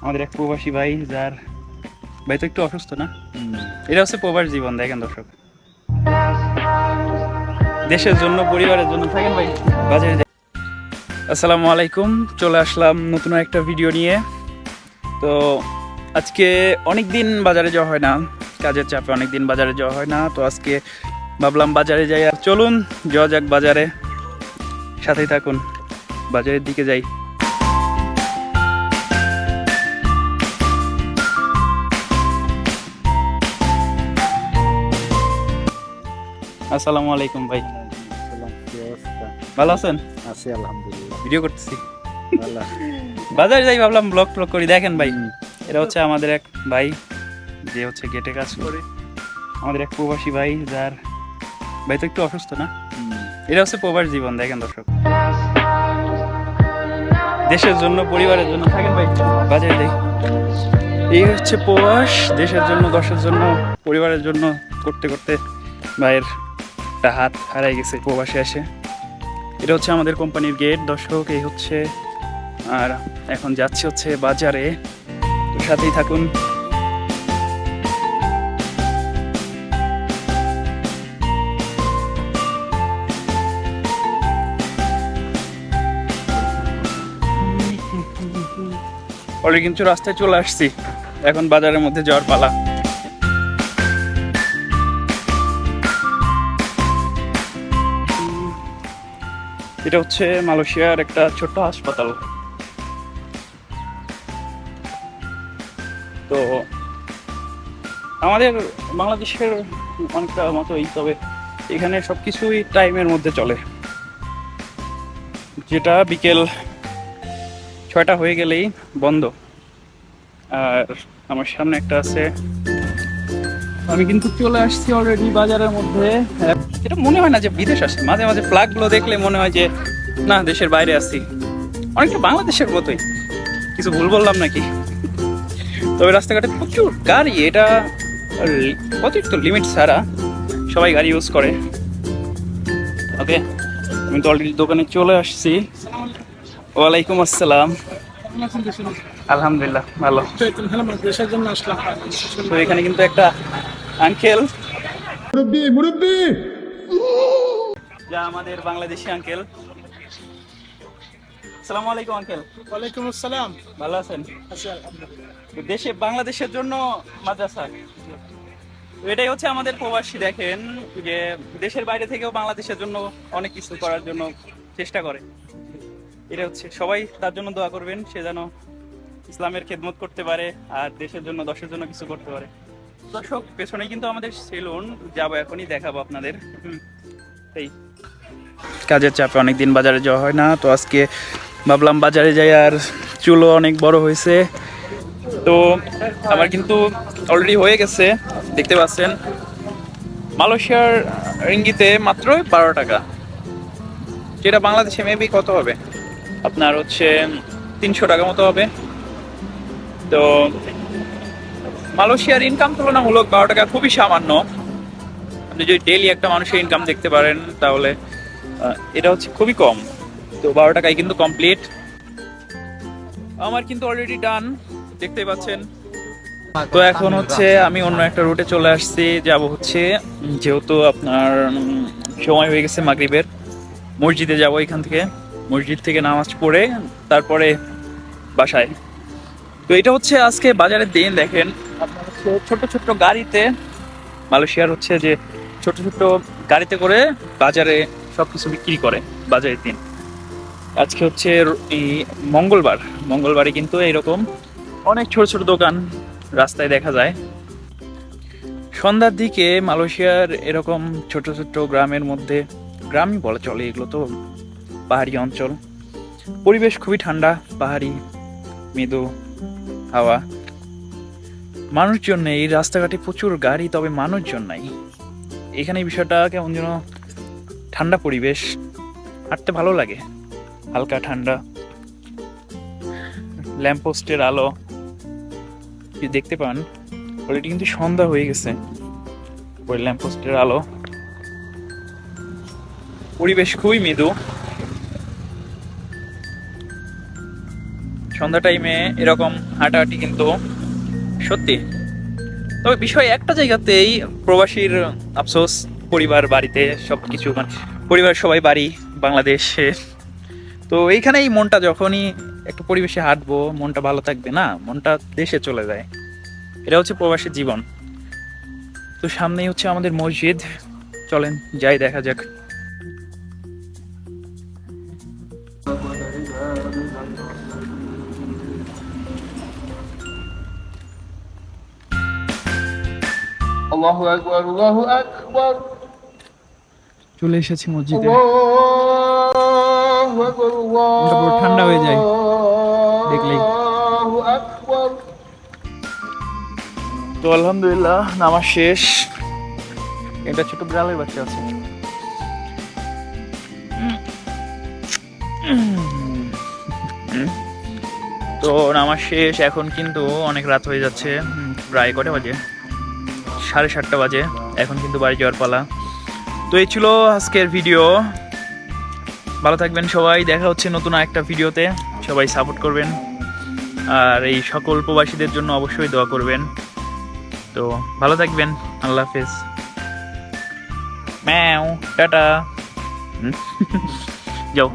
আমাদের এক প্রবাসী ভাই, যার ভাই তো একটু অসুস্থ না। এটা হচ্ছে প্রবাস জীবন। দেখেন দর্শক, দেশের জন্য পরিবারের জন্য থাকেন ভাই বাজারে যাই। আসসালামু আলাইকুম, চলে আসলাম নতুন একটা ভিডিও নিয়ে। তো আজকে অনেক দিন বাজারে যাওয়া হয় না, কাজের চাপে অনেক দিন বাজারে যাওয়া হয় না। তো আজকে ভাবলাম বাজারে যাই। আর চলুন যাওয়া যাক বাজারে, সাথেই থাকুন, বাজারের দিকে যাই। আসসালামু আলাইকুম ভাই, ভালো আছেন? আছি আলহামদুলিল্লাহ, ভিডিও করতেছি, ভালো। বাজারে যাই ভাবলাম ব্লগ ট্লগ করি। দেখেন ভাই, এটা হচ্ছে আমাদের এক ভাই, যে হচ্ছে গেটে কাজ করে, আমাদের এক প্রবাসী ভাই, যার ভাই তো একটু অসুস্থ না। এটা হচ্ছে প্রবাস জীবন। দেখেন দর্শক, দেশের জন্য পরিবারের জন্য থাকেন ভাই বাজারে যাই। এই হচ্ছে প্রবাস, দেশের জন্য, দেশের জন্য, পরিবারের জন্য করতে করতে ভাইয়ের একটা হাত হারাই গেছে প্রবাসে এসে। এটা হচ্ছে আমাদের কোম্পানির গেট দর্শক, এই হচ্ছে। আর এখন যাচ্ছি হচ্ছে বাজারে, তো সাথেই থাকুন। অলরেডি কিন্তু রাস্তায় চলে আসছি, এখন বাজারের মধ্যে যাওয়ার পালা। এটা হচ্ছে মালয়েশিয়ার একটা ছোট্ট হাসপাতাল। তো আমাদের বাংলাদেশের অনেকটা মতোই, তবে এখানে সবকিছুই টাইমের মধ্যে চলে। যেটা বিকেল 6টা হয়ে গেলেই বন্ধ। আর আমার সামনে একটা আছে, আমি কিন্তু চলে আসছি অলরেডি বাজারের মধ্যে। এটা মনে হয় না যে বিদেশ আসছে, মাঝে মাঝে ফ্ল্যাগগুলো দেখলে মনে হয় যে না, দেশের বাইরে আসছি। অনেকটা বাংলাদেশের মতোই, কিছু ভুল বললাম নাকি? তবে রাস্তাঘাটে প্রচুর গাড়ি, এটা অতিরিক্ত লিমিট ছাড়া সবাই গাড়ি ইউজ করে। ওকে, আমি তো অলরেডি দোকানে চলে আসছি। ওয়ালাইকুম আসসালাম। আলহামদুলিল্লাহ ভালো। দেশের জন্য আসলাম। তো এখানে কিন্তু একটা আঙ্কেল, মুরব্বি যা আমাদের বাংলাদেশি আঙ্কেল। আসসালামু আলাইকুম আঙ্কেল। ওয়ালাইকুম আসসালাম। ভালো আছেন? আছি আলহামদুলিল্লাহ। তো দেশে বাংলাদেশের জন্য মাদ্রাসা, তো এটাই হচ্ছে আমাদের প্রবাসী। দেখেন যে দেশের বাইরে থেকেও বাংলাদেশের জন্য অনেক কিছু করার জন্য চেষ্টা করে। এটা হচ্ছে, সবাই তার জন্য দোয়া করবেন, সে যেন ইসলামের খেদমত করতে পারে আর দেশের জন্য, দেশের জন্য কিছু করতে পারে। দর্শক, পেছনে কিন্তু আমাদের সেলুন, যাবো এখনই, দেখাবো আপনাদের। এই কাজের চাপে অনেকদিন বাজারে যাওয়া হয় না, তো আজকে ভাবলাম বাজারে যাই। আর চুলও অনেক বড় হয়েছে, তো আমার কিন্তু অলরেডি হয়ে গেছে, দেখতে পাচ্ছেন। মালয়েশিয়ার রিঙ্গিতে মাত্র 12 টাকা, যেটা বাংলাদেশে মেবি কত হবে, আপনার হচ্ছে 300 টাকা মতো হবে। তো মালয়েশিয়ার ইনকাম তুলনামূলক 12 টাকা খুবই সামান্য। আপনি যদি ডেইলি একটা মানুষের ইনকাম দেখতে পারেন, তাহলে এটা হচ্ছে খুবই কম। তো 12 টাকায় কিন্তু কমপ্লিট। আমার কিন্তু অলরেডি ডান, দেখতেই পাচ্ছেন। তো এখন হচ্ছে আমি অন্য একটা রুটে চলে আসছি, যাব হচ্ছে, যেহেতু আপনার সময় হয়ে গেছে মাগরিবের, মসজিদে যাব। এখান থেকে মসজিদ থেকে নামাজ পড়ে তারপরে বাসায়। তো এটা হচ্ছে আজকে বাজারের দিন। দেখেন আপনার হচ্ছে ছোট ছোট গাড়িতে, মালয়েশিয়ার হচ্ছে যে ছোট ছোট গাড়িতে করে বাজারে সবকিছু বিক্রি করে বাজারের দিন। আজকে হচ্ছে এই মঙ্গলবারে কিন্তু এইরকম অনেক ছোট ছোট দোকান রাস্তায় দেখা যায়। সন্ধ্যার দিকে মালয়েশিয়ার এরকম ছোট ছোট গ্রামের মধ্যে, গ্রামই বলা চলে, এগুলো তো পাহাড়ি অঞ্চল, পরিবেশ খুবই ঠান্ডা, পাহাড়ি মৃদু হাওয়া, মানুষজন নেই। এই রাস্তাঘাটে প্রচুর গাড়ি, তবে মানুষজন নাই। এখানে এই বিষয়টা কেমন যেন ঠান্ডা পরিবেশ, হাঁটতে ভালো লাগে, হালকা ঠান্ডা। ল্যাম্পপোস্টের আলো যদি দেখতে পান, অলরেডি কিন্তু সন্ধ্যা হয়ে গেছে। ওই ল্যাম্পপোস্টের আলো, পরিবেশ খুবই মৃদু। সন্ধ্যা টাইমে এরকম হাঁটাহাঁটি কিন্তু সত্যি। তবে বিষয় একটা জায়গাতেই প্রবাসীর আফসোস, পরিবার বাড়িতে সবকিছু মানে পরিবার সবাই বাড়ি বাংলাদেশে। তো এইখানেই মনটা যখনই একটু পরিবেশে হাঁটবো মনটা ভালো থাকবে না, মনটা দেশে চলে যায়। এটা হচ্ছে প্রবাসী জীবন। তো সামনেই হচ্ছে আমাদের মসজিদ, চলেন যাই দেখা যাক। الله أكبر الله أكبر চলে এসেছি মসজিদে। الله أكبر মনটা পুরো ঠান্ডা হয়ে যায় দেখলেই। الله أكبر তো আলহামদুলিল্লাহ নামাজ শেষ। এটা ছোট বিড়ালের বাচ্চা আছে। তো নামাজ শেষ, এখন কিন্তু অনেক রাত হয়ে যাচ্ছে। প্রায় কটা বাজে? 7:30 বাজে। এখন কিন্তু বাড়ি যাওয়ার পালা। তো এই ছিল আজকের ভিডিও। ভালো থাকবেন সবাই, দেখা হচ্ছে নতুন একটা ভিডিওতে। সবাই সাপোর্ট করবেন আর এই সকল প্রবাসীদের জন্য অবশ্যই দোয়া করবেন। তো ভালো থাকবেন, আল্লাহ হাফেজ। ম্যাও টাটা। যাও।